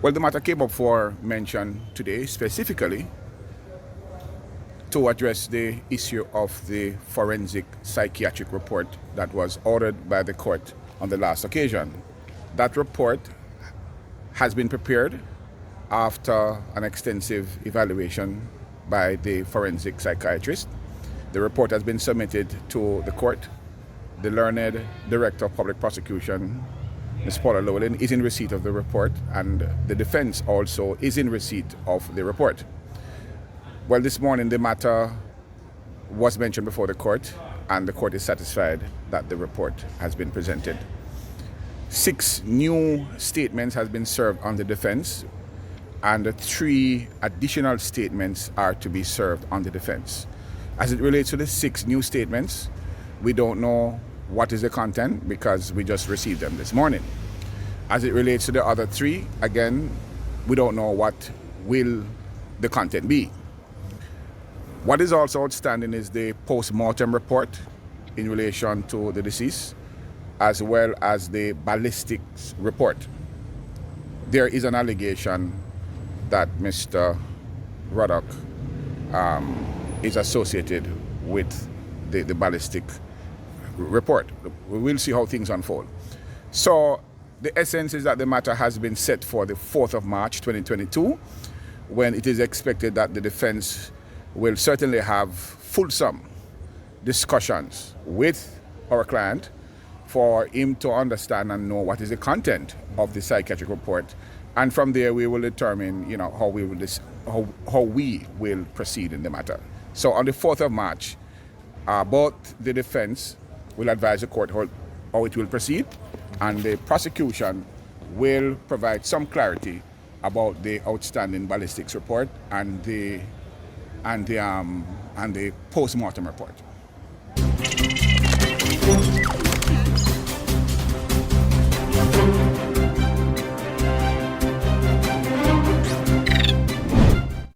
Well, the matter came up for mention today specifically to address the issue of the forensic psychiatric report that was ordered by the court on the last occasion. That report has been prepared after an extensive evaluation by the forensic psychiatrist. The report has been submitted to the court. The learned Director of Public Prosecution, Ms. Paula Llewellyn, is in receipt of the report, and the defense also is in receipt of the report. Well, this morning the matter was mentioned before the court, and the court is satisfied that the report has been presented. 6 new statements has been served on the defense, and 3 additional statements are to be served on the defense. As it relates to the 6 new statements, we don't know what is the content because we just received them this morning. As it relates to the other 3, again, we don't know what will the content be. What is also outstanding is the post-mortem report in relation to the deceased, as well as the ballistics report. There is an allegation that Mr. Ruddock is associated with the ballistic report. We will see how things unfold. So the essence is that the matter has been set for the 4th of March 2022, when it is expected that the defense will certainly have fulsome discussions with our client for him to understand and know what is the content of the psychiatric report, and from there we will determine, how we will proceed in the matter. So on the 4th of March, both the defense will advise the court how it will proceed, and the prosecution will provide some clarity about the outstanding ballistics report and the post-mortem report.